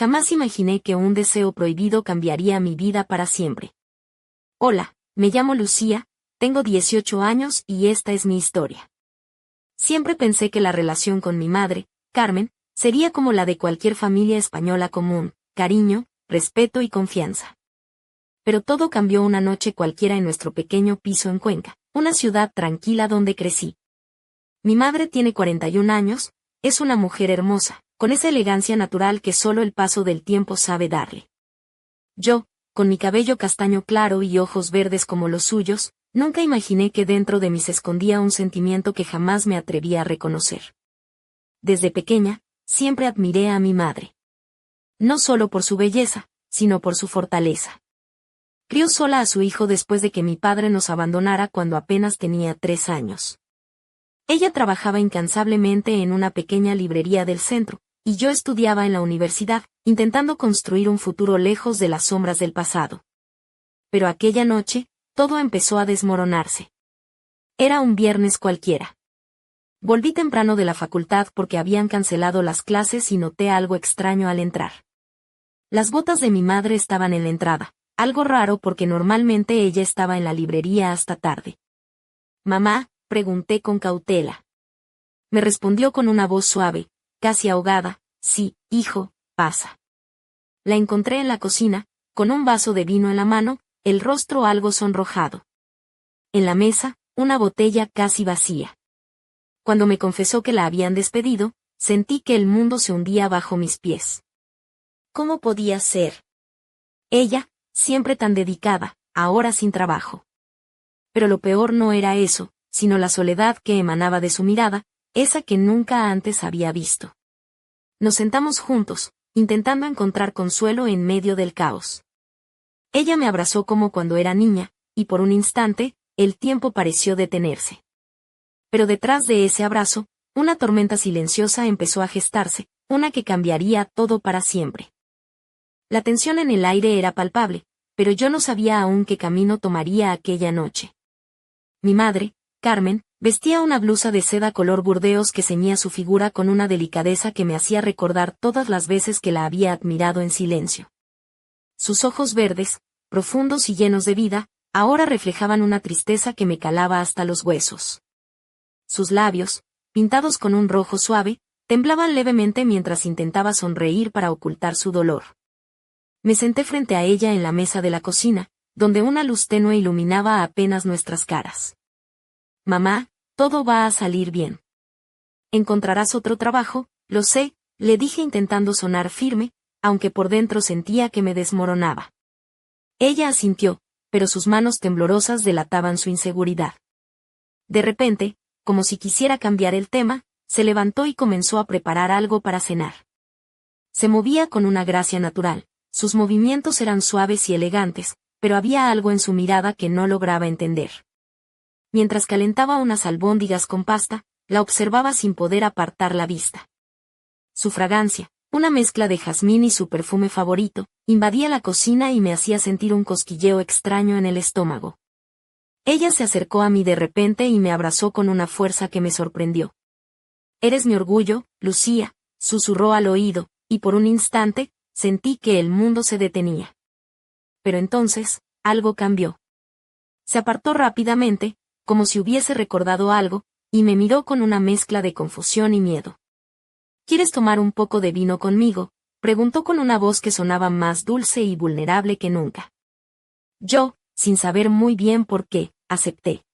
Jamás imaginé que un deseo prohibido cambiaría mi vida para siempre. Hola, me llamo Lucía, tengo 18 años y esta es mi historia. Siempre pensé que la relación con mi madre, Carmen, sería como la de cualquier familia española común, cariño, respeto y confianza. Pero todo cambió una noche cualquiera en nuestro pequeño piso en Cuenca, una ciudad tranquila donde crecí. Mi madre tiene 41 años, es una mujer hermosa, con esa elegancia natural que solo el paso del tiempo sabe darle. Yo, con mi cabello castaño claro y ojos verdes como los suyos, nunca imaginé que dentro de mí se escondía un sentimiento que jamás me atrevía a reconocer. Desde pequeña, siempre admiré a mi madre. No solo por su belleza, sino por su fortaleza. Crió sola a su hijo después de que mi padre nos abandonara cuando apenas tenía 3 años. Ella trabajaba incansablemente en una pequeña librería del centro, y yo estudiaba en la universidad, intentando construir un futuro lejos de las sombras del pasado. Pero aquella noche, todo empezó a desmoronarse. Era un viernes cualquiera. Volví temprano de la facultad porque habían cancelado las clases y noté algo extraño al entrar. Las botas de mi madre estaban en la entrada, algo raro porque normalmente ella estaba en la librería hasta tarde. «Mamá», pregunté con cautela. Me respondió con una voz suave, casi ahogada: «Sí, hijo, pasa». La encontré en la cocina, con un vaso de vino en la mano, el rostro algo sonrojado. En la mesa, una botella casi vacía. Cuando me confesó que la habían despedido, sentí que el mundo se hundía bajo mis pies. ¿Cómo podía ser? Ella, siempre tan dedicada, ahora sin trabajo. Pero lo peor no era eso, sino la soledad que emanaba de su mirada, esa que nunca antes había visto. Nos sentamos juntos, intentando encontrar consuelo en medio del caos. Ella me abrazó como cuando era niña, y por un instante, el tiempo pareció detenerse. Pero detrás de ese abrazo, una tormenta silenciosa empezó a gestarse, una que cambiaría todo para siempre. La tensión en el aire era palpable, pero yo no sabía aún qué camino tomaría aquella noche. Mi madre, Carmen, vestía una blusa de seda color burdeos que ceñía su figura con una delicadeza que me hacía recordar todas las veces que la había admirado en silencio. Sus ojos verdes, profundos y llenos de vida, ahora reflejaban una tristeza que me calaba hasta los huesos. Sus labios, pintados con un rojo suave, temblaban levemente mientras intentaba sonreír para ocultar su dolor. Me senté frente a ella en la mesa de la cocina, donde una luz tenue iluminaba apenas nuestras caras. «Mamá, todo va a salir bien. Encontrarás otro trabajo, lo sé», le dije intentando sonar firme, aunque por dentro sentía que me desmoronaba. Ella asintió, pero sus manos temblorosas delataban su inseguridad. De repente, como si quisiera cambiar el tema, se levantó y comenzó a preparar algo para cenar. Se movía con una gracia natural, sus movimientos eran suaves y elegantes, pero había algo en su mirada que no lograba entender. Mientras calentaba unas albóndigas con pasta, la observaba sin poder apartar la vista. Su fragancia, una mezcla de jazmín y su perfume favorito, invadía la cocina y me hacía sentir un cosquilleo extraño en el estómago. Ella se acercó a mí de repente y me abrazó con una fuerza que me sorprendió. «Eres mi orgullo, Lucía», susurró al oído, y por un instante, sentí que el mundo se detenía. Pero entonces, algo cambió. Se apartó rápidamente, como si hubiese recordado algo, y me miró con una mezcla de confusión y miedo. «¿Quieres tomar un poco de vino conmigo?», preguntó con una voz que sonaba más dulce y vulnerable que nunca. Yo, sin saber muy bien por qué, acepté.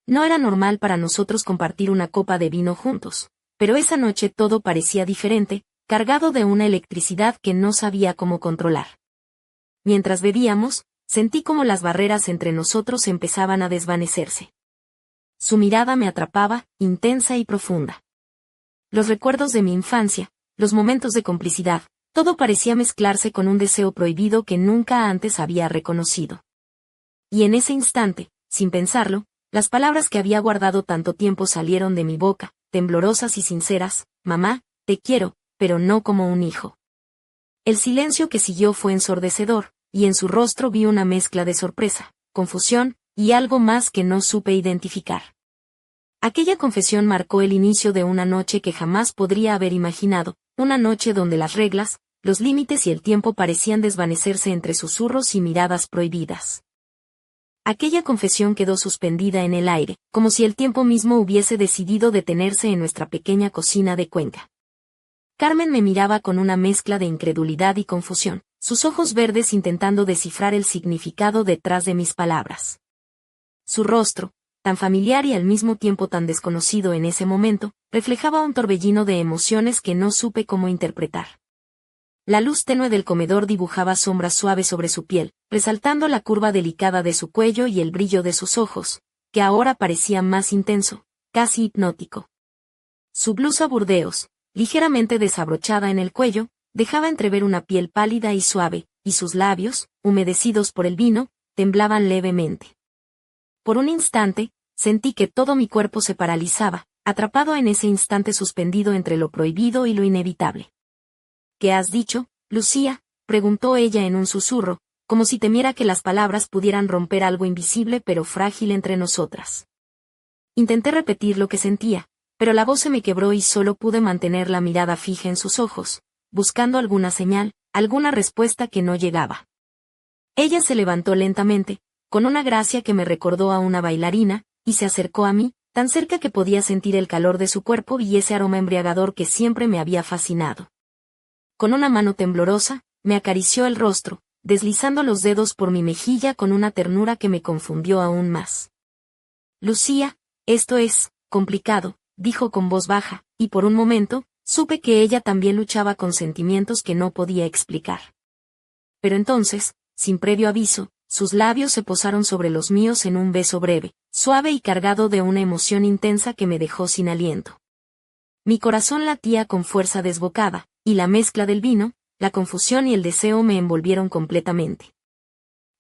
No era normal para nosotros compartir una copa de vino juntos, pero esa noche todo parecía diferente, cargado de una electricidad que no sabía cómo controlar. Mientras bebíamos, sentí como las barreras entre nosotros empezaban a desvanecerse. Su mirada me atrapaba, intensa y profunda. Los recuerdos de mi infancia, los momentos de complicidad, todo parecía mezclarse con un deseo prohibido que nunca antes había reconocido. Y en ese instante, sin pensarlo, las palabras que había guardado tanto tiempo salieron de mi boca, temblorosas y sinceras: «Mamá, te quiero, pero no como un hijo». El silencio que siguió fue ensordecedor, y en su rostro vi una mezcla de sorpresa, confusión, y algo más que no supe identificar. Aquella confesión marcó el inicio de una noche que jamás podría haber imaginado, una noche donde las reglas, los límites y el tiempo parecían desvanecerse entre susurros y miradas prohibidas. Aquella confesión quedó suspendida en el aire, como si el tiempo mismo hubiese decidido detenerse en nuestra pequeña cocina de Cuenca. Carmen me miraba con una mezcla de incredulidad y confusión, sus ojos verdes intentando descifrar el significado detrás de mis palabras. Su rostro, tan familiar y al mismo tiempo tan desconocido en ese momento, reflejaba un torbellino de emociones que no supe cómo interpretar. La luz tenue del comedor dibujaba sombras suaves sobre su piel, resaltando la curva delicada de su cuello y el brillo de sus ojos, que ahora parecía más intenso, casi hipnótico. Su blusa burdeos, ligeramente desabrochada en el cuello, dejaba entrever una piel pálida y suave, y sus labios, humedecidos por el vino, temblaban levemente. Por un instante, sentí que todo mi cuerpo se paralizaba, atrapado en ese instante suspendido entre lo prohibido y lo inevitable. ¿Qué has dicho, Lucía?, preguntó ella en un susurro, como si temiera que las palabras pudieran romper algo invisible pero frágil entre nosotras. Intenté repetir lo que sentía, pero la voz se me quebró y solo pude mantener la mirada fija en sus ojos, buscando alguna señal, alguna respuesta que no llegaba. Ella se levantó lentamente, con una gracia que me recordó a una bailarina, y se acercó a mí, tan cerca que podía sentir el calor de su cuerpo y ese aroma embriagador que siempre me había fascinado. Con una mano temblorosa, me acarició el rostro, deslizando los dedos por mi mejilla con una ternura que me confundió aún más. Lucía, esto es complicado, dijo con voz baja, y por un momento, supe que ella también luchaba con sentimientos que no podía explicar. Pero entonces, sin previo aviso, sus labios se posaron sobre los míos en un beso breve, suave y cargado de una emoción intensa que me dejó sin aliento. Mi corazón latía con fuerza desbocada, y la mezcla del vino, la confusión y el deseo me envolvieron completamente.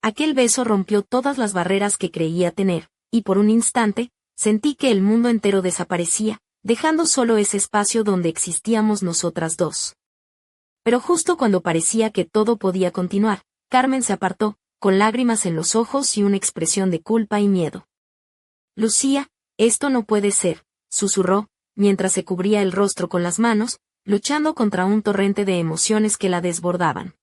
Aquel beso rompió todas las barreras que creía tener, y por un instante, sentí que el mundo entero desaparecía, dejando solo ese espacio donde existíamos nosotras dos. Pero justo cuando parecía que todo podía continuar, Carmen se apartó, con lágrimas en los ojos y una expresión de culpa y miedo. Lucía, esto no puede ser, susurró, mientras se cubría el rostro con las manos, luchando contra un torrente de emociones que la desbordaban.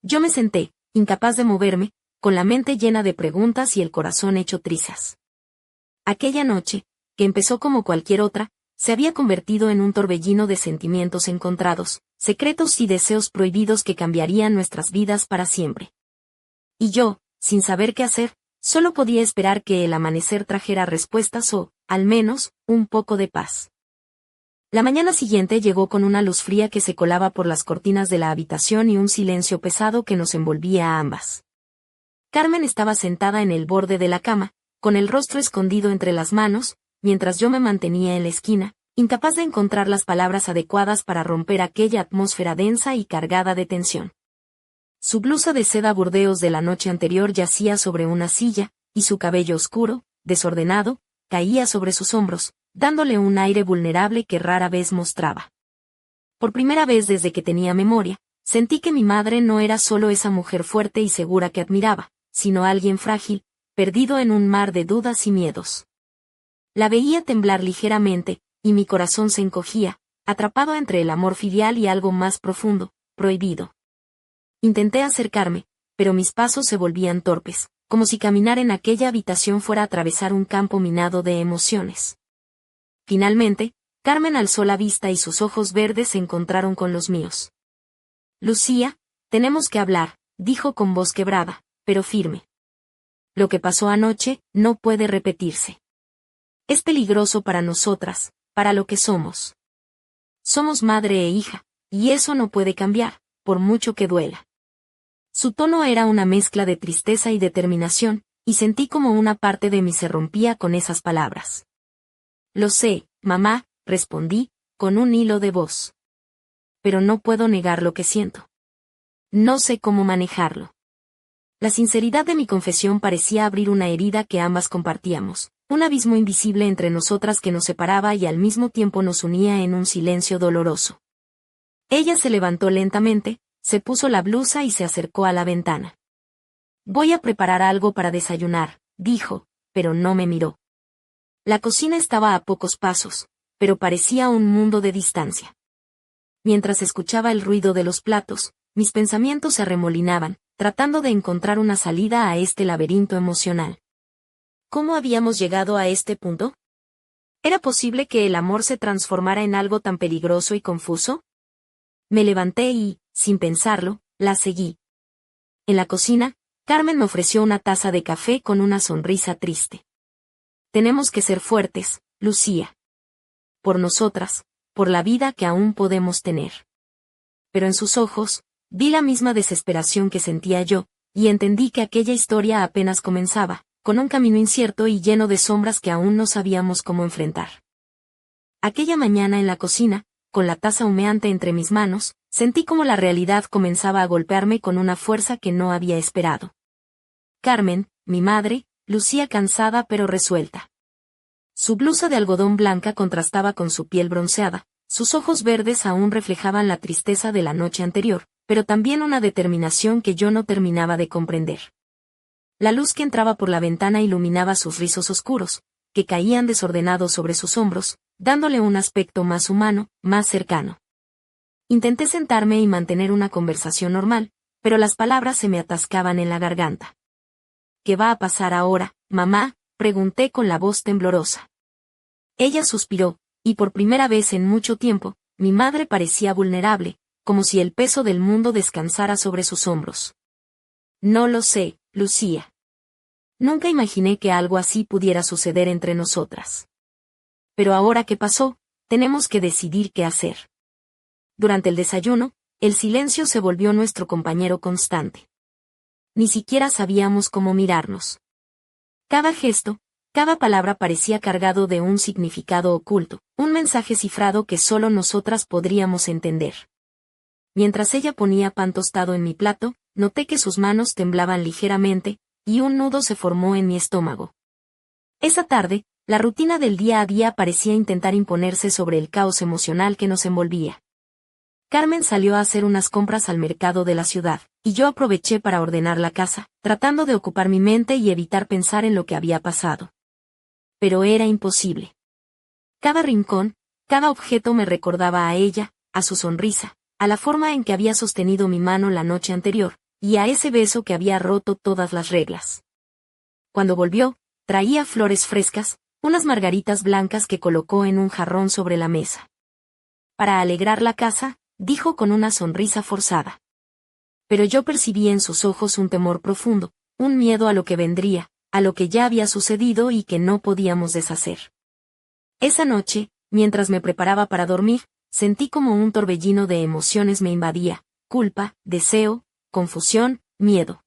Yo me senté, incapaz de moverme, con la mente llena de preguntas y el corazón hecho trizas. Aquella noche, que empezó como cualquier otra, se había convertido en un torbellino de sentimientos encontrados, secretos y deseos prohibidos que cambiarían nuestras vidas para siempre. Y yo, sin saber qué hacer, solo podía esperar que el amanecer trajera respuestas o, al menos, un poco de paz. La mañana siguiente llegó con una luz fría que se colaba por las cortinas de la habitación y un silencio pesado que nos envolvía a ambas. Carmen estaba sentada en el borde de la cama, con el rostro escondido entre las manos, mientras yo me mantenía en la esquina, incapaz de encontrar las palabras adecuadas para romper aquella atmósfera densa y cargada de tensión. Su blusa de seda burdeos de la noche anterior yacía sobre una silla, y su cabello oscuro, desordenado, caía sobre sus hombros, dándole un aire vulnerable que rara vez mostraba. Por primera vez desde que tenía memoria, sentí que mi madre no era solo esa mujer fuerte y segura que admiraba, sino alguien frágil, perdido en un mar de dudas y miedos. La veía temblar ligeramente, y mi corazón se encogía, atrapado entre el amor filial y algo más profundo, prohibido. Intenté acercarme, pero mis pasos se volvían torpes, como si caminar en aquella habitación fuera a atravesar un campo minado de emociones. Finalmente, Carmen alzó la vista y sus ojos verdes se encontraron con los míos. Lucía, tenemos que hablar, dijo con voz quebrada, pero firme. Lo que pasó anoche no puede repetirse. Es peligroso para nosotras, para lo que somos. Somos madre e hija, y eso no puede cambiar, por mucho que duela. Su tono era una mezcla de tristeza y determinación, y sentí como una parte de mí se rompía con esas palabras. Lo sé, mamá, respondí, con un hilo de voz. Pero no puedo negar lo que siento. No sé cómo manejarlo. La sinceridad de mi confesión parecía abrir una herida que ambas compartíamos, un abismo invisible entre nosotras que nos separaba y al mismo tiempo nos unía en un silencio doloroso. Ella se levantó lentamente, se puso la blusa y se acercó a la ventana. Voy a preparar algo para desayunar, dijo, pero no me miró. La cocina estaba a pocos pasos, pero parecía un mundo de distancia. Mientras escuchaba el ruido de los platos, mis pensamientos se arremolinaban, tratando de encontrar una salida a este laberinto emocional. ¿Cómo habíamos llegado a este punto? ¿Era posible que el amor se transformara en algo tan peligroso y confuso? Me levanté y, sin pensarlo, la seguí. En la cocina, Carmen me ofreció una taza de café con una sonrisa triste. Tenemos que ser fuertes, Lucía. Por nosotras, por la vida que aún podemos tener. Pero en sus ojos, vi la misma desesperación que sentía yo, y entendí que aquella historia apenas comenzaba, con un camino incierto y lleno de sombras que aún no sabíamos cómo enfrentar. Aquella mañana en la cocina, con la taza humeante entre mis manos, sentí como la realidad comenzaba a golpearme con una fuerza que no había esperado. Carmen, mi madre, lucía cansada pero resuelta. Su blusa de algodón blanca contrastaba con su piel bronceada, sus ojos verdes aún reflejaban la tristeza de la noche anterior, pero también una determinación que yo no terminaba de comprender. La luz que entraba por la ventana iluminaba sus rizos oscuros, que caían desordenados sobre sus hombros, dándole un aspecto más humano, más cercano. Intenté sentarme y mantener una conversación normal, pero las palabras se me atascaban en la garganta. ¿Qué va a pasar ahora, mamá?, pregunté con la voz temblorosa. Ella suspiró, y por primera vez en mucho tiempo, mi madre parecía vulnerable, como si el peso del mundo descansara sobre sus hombros. No lo sé, Lucía. Nunca imaginé que algo así pudiera suceder entre nosotras. Pero ahora que pasó, tenemos que decidir qué hacer. Durante el desayuno, el silencio se volvió nuestro compañero constante. Ni siquiera sabíamos cómo mirarnos. Cada gesto, cada palabra parecía cargado de un significado oculto, un mensaje cifrado que solo nosotras podríamos entender. Mientras ella ponía pan tostado en mi plato, noté que sus manos temblaban ligeramente, y un nudo se formó en mi estómago. Esa tarde, la rutina del día a día parecía intentar imponerse sobre el caos emocional que nos envolvía. Carmen salió a hacer unas compras al mercado de la ciudad, y yo aproveché para ordenar la casa, tratando de ocupar mi mente y evitar pensar en lo que había pasado. Pero era imposible. Cada rincón, cada objeto me recordaba a ella, a su sonrisa, a la forma en que había sostenido mi mano la noche anterior, y a ese beso que había roto todas las reglas. Cuando volvió, traía flores frescas, unas margaritas blancas que colocó en un jarrón sobre la mesa. Para alegrar la casa, dijo con una sonrisa forzada. Pero yo percibí en sus ojos un temor profundo, un miedo a lo que vendría, a lo que ya había sucedido y que no podíamos deshacer. Esa noche, mientras me preparaba para dormir, sentí como un torbellino de emociones me invadía, culpa, deseo, confusión, miedo.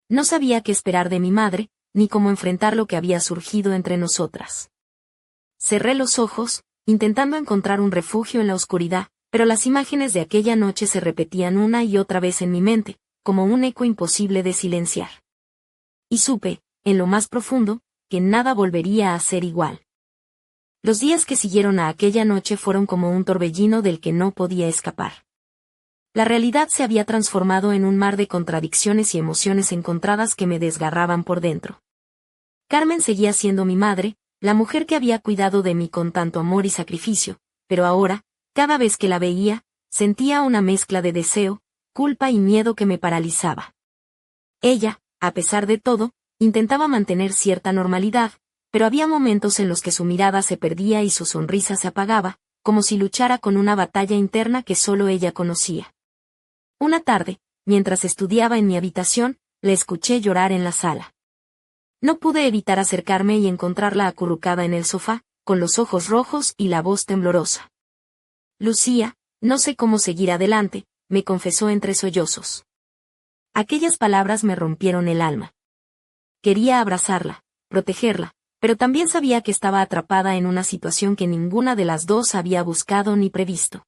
No sabía qué esperar de mi madre, ni cómo enfrentar lo que había surgido entre nosotras. Cerré los ojos, intentando encontrar un refugio en la oscuridad, pero las imágenes de aquella noche se repetían una y otra vez en mi mente, como un eco imposible de silenciar. Y supe, en lo más profundo, que nada volvería a ser igual. Los días que siguieron a aquella noche fueron como un torbellino del que no podía escapar. La realidad se había transformado en un mar de contradicciones y emociones encontradas que me desgarraban por dentro. Carmen seguía siendo mi madre, la mujer que había cuidado de mí con tanto amor y sacrificio, pero ahora, cada vez que la veía, sentía una mezcla de deseo, culpa y miedo que me paralizaba. Ella, a pesar de todo, intentaba mantener cierta normalidad, pero había momentos en los que su mirada se perdía y su sonrisa se apagaba, como si luchara con una batalla interna que solo ella conocía. Una tarde, mientras estudiaba en mi habitación, la escuché llorar en la sala. No pude evitar acercarme y encontrarla acurrucada en el sofá, con los ojos rojos y la voz temblorosa. Lucía, no sé cómo seguir adelante, me confesó entre sollozos. Aquellas palabras me rompieron el alma. Quería abrazarla, protegerla, pero también sabía que estaba atrapada en una situación que ninguna de las dos había buscado ni previsto.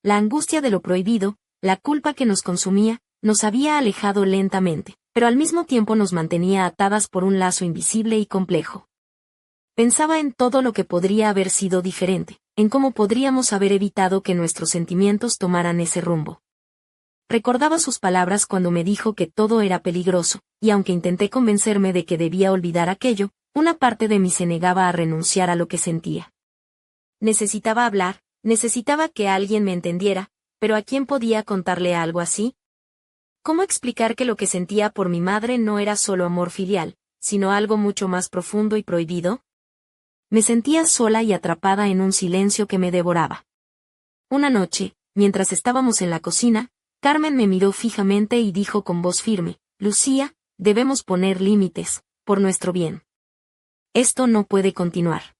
La angustia de lo prohibido, la culpa que nos consumía, nos había alejado lentamente, pero al mismo tiempo nos mantenía atadas por un lazo invisible y complejo. Pensaba en todo lo que podría haber sido diferente, en cómo podríamos haber evitado que nuestros sentimientos tomaran ese rumbo. Recordaba sus palabras cuando me dijo que todo era peligroso, y aunque intenté convencerme de que debía olvidar aquello, una parte de mí se negaba a renunciar a lo que sentía. Necesitaba hablar, Necesitaba que alguien me entendiera, pero ¿a quién podía contarle algo así? ¿Cómo explicar que lo que sentía por mi madre no era solo amor filial, sino algo mucho más profundo y prohibido? Me sentía sola y atrapada en un silencio que me devoraba. Una noche, mientras estábamos en la cocina, Carmen me miró fijamente y dijo con voz firme: Lucía, debemos poner límites, por nuestro bien. Esto no puede continuar.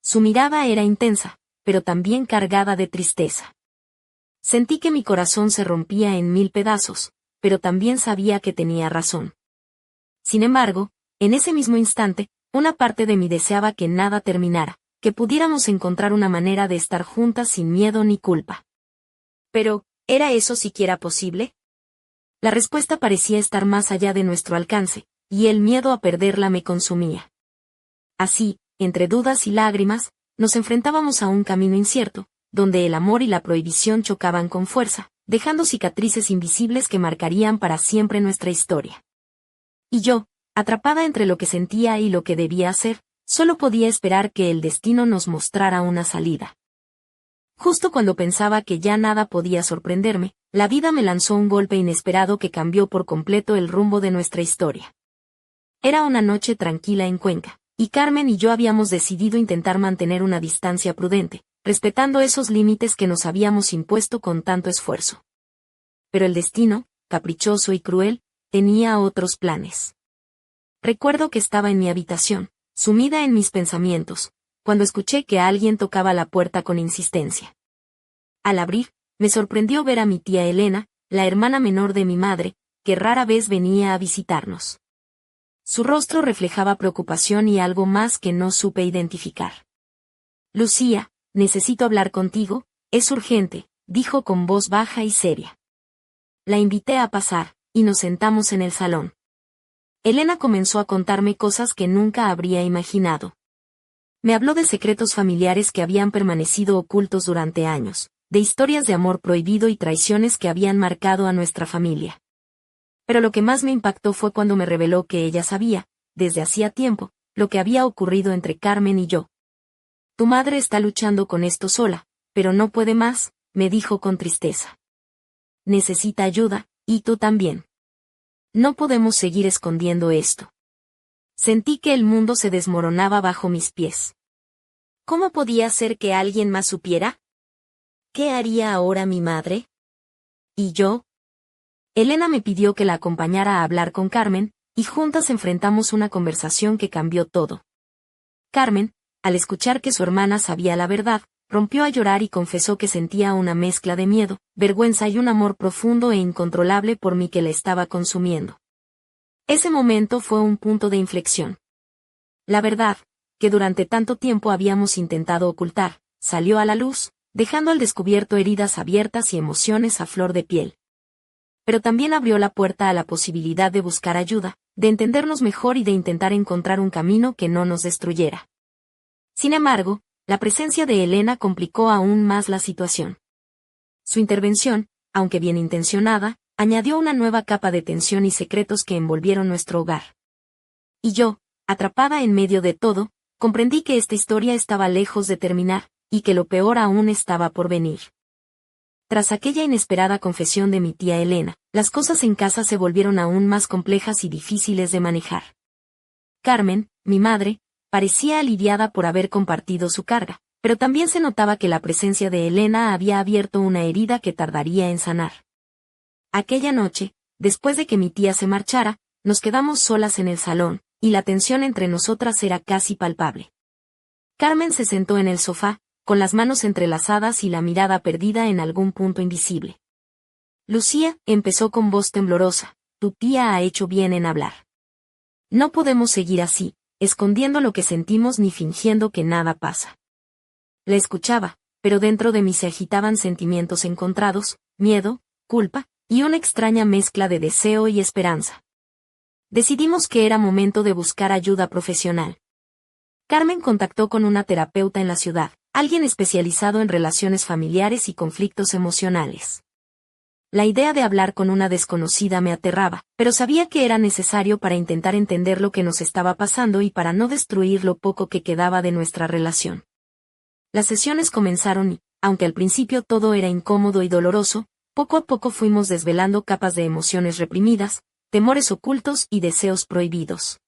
Su mirada era intensa, pero también cargada de tristeza. Sentí que mi corazón se rompía en 1000 pedazos, pero también sabía que tenía razón. Sin embargo, en ese mismo instante, una parte de mí deseaba que nada terminara, que pudiéramos encontrar una manera de estar juntas sin miedo ni culpa. Pero, ¿era eso siquiera posible? La respuesta parecía estar más allá de nuestro alcance, y el miedo a perderla me consumía. Así, entre dudas y lágrimas, nos enfrentábamos a un camino incierto, donde el amor y la prohibición chocaban con fuerza, dejando cicatrices invisibles que marcarían para siempre nuestra historia. Y yo, atrapada entre lo que sentía y lo que debía hacer, solo podía esperar que el destino nos mostrara una salida. Justo cuando pensaba que ya nada podía sorprenderme, la vida me lanzó un golpe inesperado que cambió por completo el rumbo de nuestra historia. Era una noche tranquila en Cuenca, y Carmen y yo habíamos decidido intentar mantener una distancia prudente, respetando esos límites que nos habíamos impuesto con tanto esfuerzo. Pero el destino, caprichoso y cruel, tenía otros planes. Recuerdo que estaba en mi habitación, sumida en mis pensamientos, cuando escuché que alguien tocaba la puerta con insistencia. Al abrir, me sorprendió ver a mi tía Elena, la hermana menor de mi madre, que rara vez venía a visitarnos. Su rostro reflejaba preocupación y algo más que no supe identificar. Lucía, necesito hablar contigo, es urgente, dijo con voz baja y seria. La invité a pasar, y nos sentamos en el salón. Elena comenzó a contarme cosas que nunca habría imaginado. Me habló de secretos familiares que habían permanecido ocultos durante años, de historias de amor prohibido y traiciones que habían marcado a nuestra familia. Pero lo que más me impactó fue cuando me reveló que ella sabía, desde hacía tiempo, lo que había ocurrido entre Carmen y yo. Tu madre está luchando con esto sola, pero no puede más, me dijo con tristeza. Necesita ayuda, y tú también. No podemos seguir escondiendo esto. Sentí que el mundo se desmoronaba bajo mis pies. ¿Cómo podía ser que alguien más supiera? ¿Qué haría ahora mi madre? ¿Y yo? Elena me pidió que la acompañara a hablar con Carmen, y juntas enfrentamos una conversación que cambió todo. Carmen, al escuchar que su hermana sabía la verdad, rompió a llorar y confesó que sentía una mezcla de miedo, vergüenza y un amor profundo e incontrolable por mí que la estaba consumiendo. Ese momento fue un punto de inflexión. La verdad, que durante tanto tiempo habíamos intentado ocultar, salió a la luz, dejando al descubierto heridas abiertas y emociones a flor de piel. Pero también abrió la puerta a la posibilidad de buscar ayuda, de entendernos mejor y de intentar encontrar un camino que no nos destruyera. Sin embargo, la presencia de Elena complicó aún más la situación. Su intervención, aunque bien intencionada, añadió una nueva capa de tensión y secretos que envolvieron nuestro hogar. Y yo, atrapada en medio de todo, comprendí que esta historia estaba lejos de terminar, y que lo peor aún estaba por venir. Tras aquella inesperada confesión de mi tía Elena, las cosas en casa se volvieron aún más complejas y difíciles de manejar. Carmen, mi madre, parecía aliviada por haber compartido su carga, pero también se notaba que la presencia de Elena había abierto una herida que tardaría en sanar. Aquella noche, después de que mi tía se marchara, nos quedamos solas en el salón, y la tensión entre nosotras era casi palpable. Carmen se sentó en el sofá, con las manos entrelazadas y la mirada perdida en algún punto invisible. Lucía, empezó con voz temblorosa, tu tía ha hecho bien en hablar. No podemos seguir así, escondiendo lo que sentimos ni fingiendo que nada pasa. La escuchaba, pero dentro de mí se agitaban sentimientos encontrados, miedo, culpa, y una extraña mezcla de deseo y esperanza. Decidimos que era momento de buscar ayuda profesional. Carmen contactó con una terapeuta en la ciudad, alguien especializado en relaciones familiares y conflictos emocionales. La idea de hablar con una desconocida me aterraba, pero sabía que era necesario para intentar entender lo que nos estaba pasando y para no destruir lo poco que quedaba de nuestra relación. Las sesiones comenzaron y, aunque al principio todo era incómodo y doloroso, poco a poco fuimos desvelando capas de emociones reprimidas, temores ocultos y deseos prohibidos.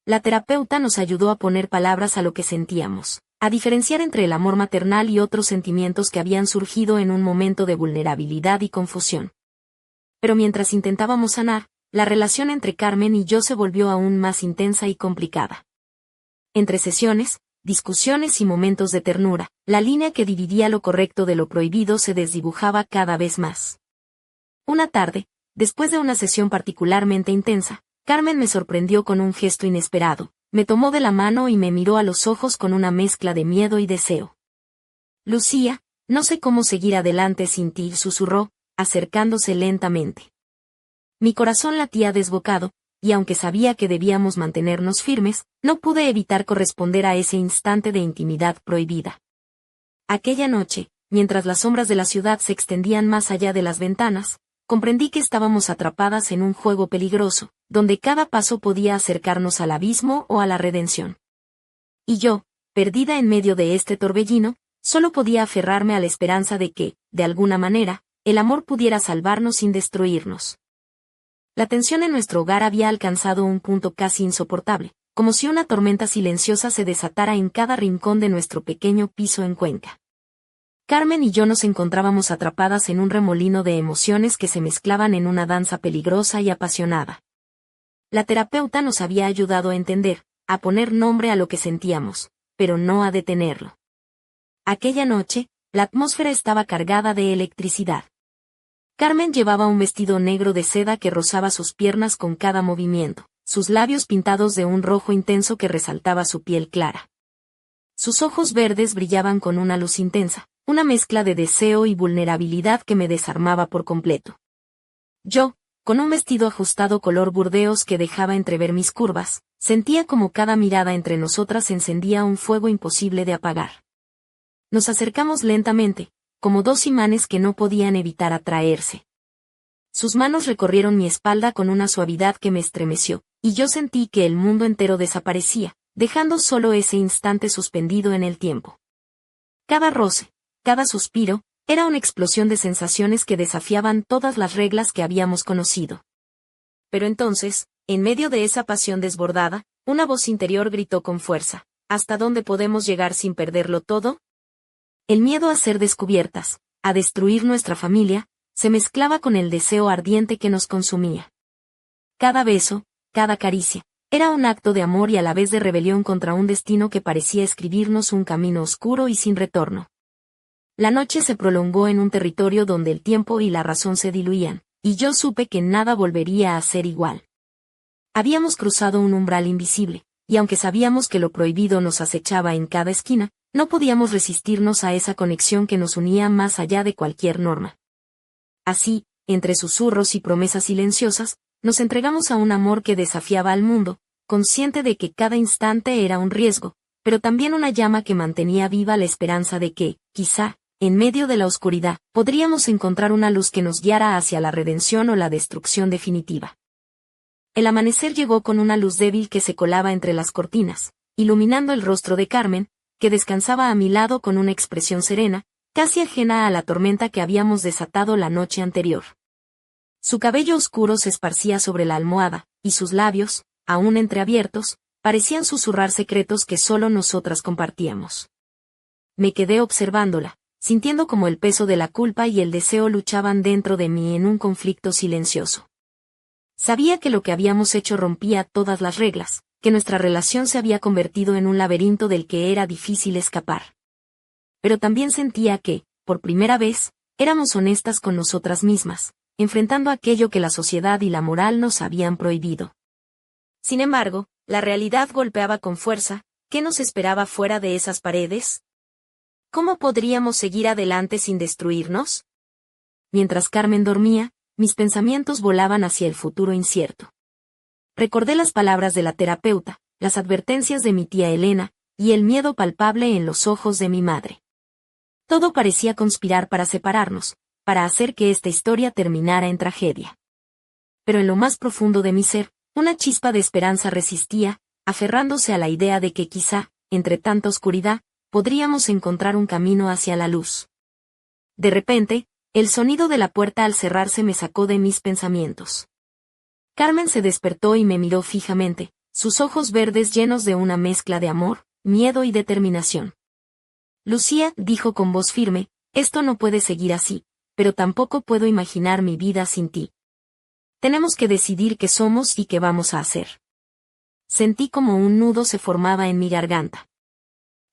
La terapeuta nos ayudó a poner palabras a lo que sentíamos, a diferenciar entre el amor maternal y otros sentimientos que habían surgido en un momento de vulnerabilidad y confusión. Pero mientras intentábamos sanar, la relación entre Carmen y yo se volvió aún más intensa y complicada. Entre sesiones, discusiones y momentos de ternura, la línea que dividía lo correcto de lo prohibido se desdibujaba cada vez más. Una tarde, después de una sesión particularmente intensa, Carmen me sorprendió con un gesto inesperado, me tomó de la mano y me miró a los ojos con una mezcla de miedo y deseo. Lucía, no sé cómo seguir adelante sin ti, susurró, acercándose lentamente. Mi corazón latía desbocado, y aunque sabía que debíamos mantenernos firmes, no pude evitar corresponder a ese instante de intimidad prohibida. Aquella noche, mientras las sombras de la ciudad se extendían más allá de las ventanas, comprendí que estábamos atrapadas en un juego peligroso, donde cada paso podía acercarnos al abismo o a la redención. Y yo, perdida en medio de este torbellino, solo podía aferrarme a la esperanza de que, de alguna manera, el amor pudiera salvarnos sin destruirnos. La tensión en nuestro hogar había alcanzado un punto casi insoportable, como si una tormenta silenciosa se desatara en cada rincón de nuestro pequeño piso en Cuenca. Carmen y yo nos encontrábamos atrapadas en un remolino de emociones que se mezclaban en una danza peligrosa y apasionada. La terapeuta nos había ayudado a entender, a poner nombre a lo que sentíamos, pero no a detenerlo. Aquella noche, la atmósfera estaba cargada de electricidad. Carmen llevaba un vestido negro de seda que rozaba sus piernas con cada movimiento, sus labios pintados de un rojo intenso que resaltaba su piel clara. Sus ojos verdes brillaban con una luz intensa, una mezcla de deseo y vulnerabilidad que me desarmaba por completo. Yo, con un vestido ajustado color burdeos que dejaba entrever mis curvas, sentía como cada mirada entre nosotras encendía un fuego imposible de apagar. Nos acercamos lentamente, como dos imanes que no podían evitar atraerse. Sus manos recorrieron mi espalda con una suavidad que me estremeció, y yo sentí que el mundo entero desaparecía, dejando solo ese instante suspendido en el tiempo. Cada roce, cada suspiro, era una explosión de sensaciones que desafiaban todas las reglas que habíamos conocido. Pero entonces, en medio de esa pasión desbordada, una voz interior gritó con fuerza: ¿hasta dónde podemos llegar sin perderlo todo? El miedo a ser descubiertas, a destruir nuestra familia, se mezclaba con el deseo ardiente que nos consumía. Cada beso, cada caricia, era un acto de amor y a la vez de rebelión contra un destino que parecía escribirnos un camino oscuro y sin retorno. La noche se prolongó en un territorio donde el tiempo y la razón se diluían, y yo supe que nada volvería a ser igual. Habíamos cruzado un umbral invisible, y aunque sabíamos que lo prohibido nos acechaba en cada esquina, no podíamos resistirnos a esa conexión que nos unía más allá de cualquier norma. Así, entre susurros y promesas silenciosas, nos entregamos a un amor que desafiaba al mundo, consciente de que cada instante era un riesgo, pero también una llama que mantenía viva la esperanza de que, quizá, en medio de la oscuridad, podríamos encontrar una luz que nos guiara hacia la redención o la destrucción definitiva. El amanecer llegó con una luz débil que se colaba entre las cortinas, iluminando el rostro de Carmen, que descansaba a mi lado con una expresión serena, casi ajena a la tormenta que habíamos desatado la noche anterior. Su cabello oscuro se esparcía sobre la almohada, y sus labios, aún entreabiertos, parecían susurrar secretos que solo nosotras compartíamos. Me quedé observándola, sintiendo como el peso de la culpa y el deseo luchaban dentro de mí en un conflicto silencioso. Sabía que lo que habíamos hecho rompía todas las reglas, que nuestra relación se había convertido en un laberinto del que era difícil escapar. Pero también sentía que, por primera vez, éramos honestas con nosotras mismas, enfrentando aquello que la sociedad y la moral nos habían prohibido. Sin embargo, la realidad golpeaba con fuerza. ¿Qué nos esperaba fuera de esas paredes? ¿Cómo podríamos seguir adelante sin destruirnos? Mientras Carmen dormía, mis pensamientos volaban hacia el futuro incierto. Recordé las palabras de la terapeuta, las advertencias de mi tía Elena, y el miedo palpable en los ojos de mi madre. Todo parecía conspirar para separarnos, para hacer que esta historia terminara en tragedia. Pero en lo más profundo de mi ser, una chispa de esperanza resistía, aferrándose a la idea de que quizá, entre tanta oscuridad, podríamos encontrar un camino hacia la luz. De repente, el sonido de la puerta al cerrarse me sacó de mis pensamientos. Carmen se despertó y me miró fijamente, sus ojos verdes llenos de una mezcla de amor, miedo y determinación. Lucía, dijo con voz firme, esto no puede seguir así, pero tampoco puedo imaginar mi vida sin ti. Tenemos que decidir qué somos y qué vamos a hacer. Sentí como un nudo se formaba en mi garganta.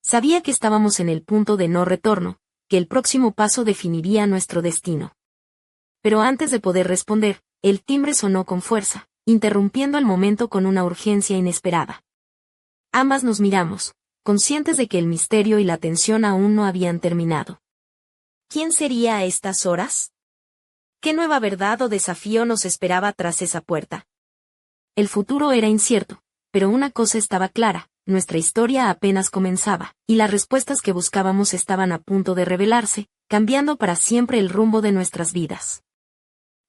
Sabía que estábamos en el punto de no retorno, que el próximo paso definiría nuestro destino. Pero antes de poder responder, el timbre sonó con fuerza, interrumpiendo el momento con una urgencia inesperada. Ambas nos miramos, conscientes de que el misterio y la tensión aún no habían terminado. ¿Quién sería a estas horas? ¿Qué nueva verdad o desafío nos esperaba tras esa puerta? El futuro era incierto, pero una cosa estaba clara. Nuestra historia apenas comenzaba, y las respuestas que buscábamos estaban a punto de revelarse, cambiando para siempre el rumbo de nuestras vidas.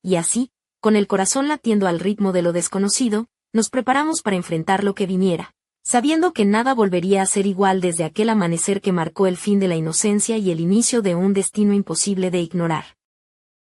Y así, con el corazón latiendo al ritmo de lo desconocido, nos preparamos para enfrentar lo que viniera, sabiendo que nada volvería a ser igual desde aquel amanecer que marcó el fin de la inocencia y el inicio de un destino imposible de ignorar.